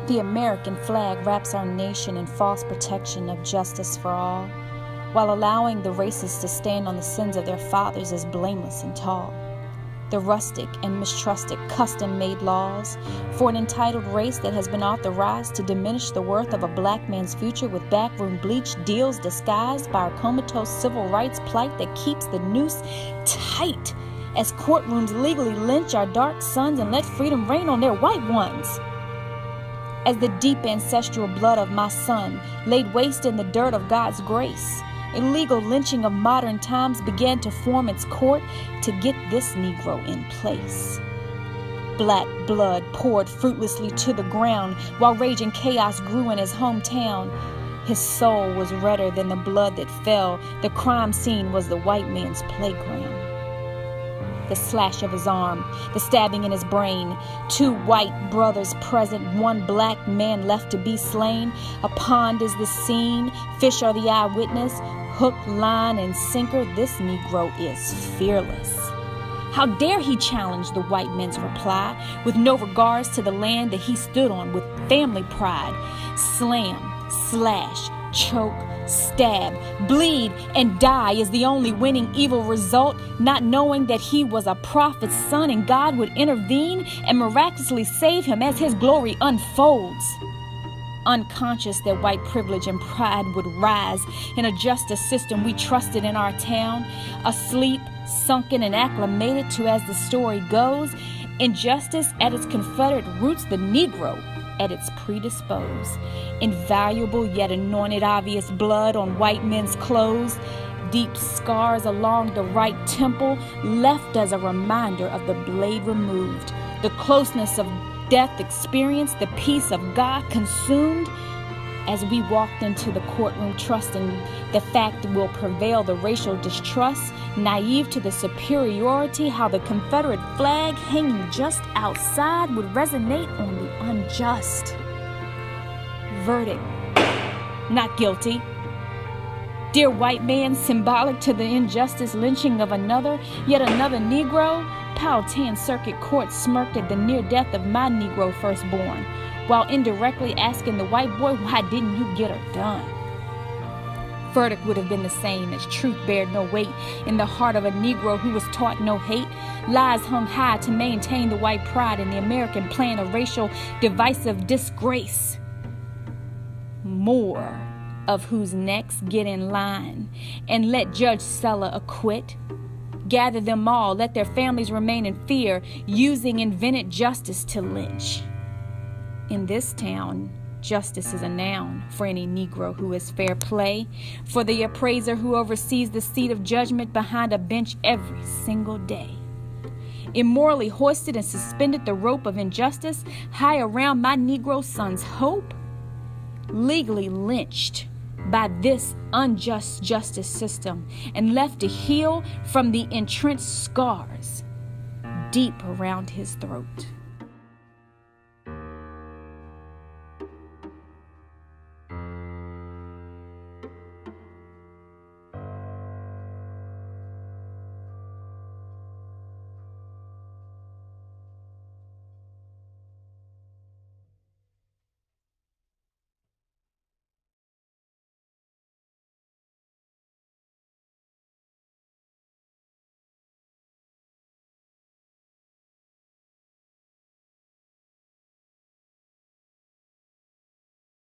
The American flag wraps our nation in false protection of justice for all, while allowing the racists to stand on the sins of their fathers as blameless and tall. The rustic and mistrusted custom-made laws for an entitled race that has been authorized to diminish the worth of a black man's future with backroom bleach deals disguised by our comatose civil rights plight that keeps the noose tight as courtrooms legally lynch our dark sons and let freedom reign on their white ones. As the deep ancestral blood of my son laid waste in the dirt of God's grace, a legal lynching of modern times began to form its court to get this Negro in place. Black blood poured fruitlessly to the ground while raging chaos grew in his hometown. His soul was redder than the blood that fell. The crime scene was the white man's playground. The slash of his arm, the stabbing in his brain, 2 white brothers present, 1 black man left to be slain. A pond is the scene, fish are the eyewitness. Hook, line, and sinker, this Negro is fearless. How dare he challenge the white men's reply with no regards to the land that he stood on with family pride. Slam, slash, choke, stab, bleed, and die is the only winning evil result, not knowing that he was a prophet's son and God would intervene and miraculously save him as his glory unfolds. Unconscious that white privilege and pride would rise in a justice system we trusted in our town, asleep, sunken, and acclimated to, as the story goes, injustice at its Confederate roots, the Negro at its predisposed. Invaluable yet anointed obvious blood on white men's clothes, deep scars along the right temple left as a reminder of the blade removed, the closeness of death experienced, the peace of God consumed. As we walked into the courtroom trusting the fact will prevail the racial distrust, naive to the superiority, how the Confederate flag hanging just outside would resonate on the unjust. Verdict, not guilty. Dear white man, symbolic to the injustice lynching of another, yet another Negro, Powhatan Circuit Court smirked at the near death of my Negro firstborn, while indirectly asking the white boy, why didn't you get her done? Verdict would have been the same, as truth bared no weight in the heart of a Negro who was taught no hate. Lies hung high to maintain the white pride in the American plan of racial divisive disgrace. More of whose necks get in line and let Judge Sella acquit. Gather them all, let their families remain in fear, using invented justice to lynch. In this town, justice is a noun for any Negro who is fair play, for the appraiser who oversees the seat of judgment behind a bench every single day. Immorally hoisted and suspended the rope of injustice high around my Negro son's hope, legally lynched by this unjust justice system and left to heal from the entrenched scars deep around his throat.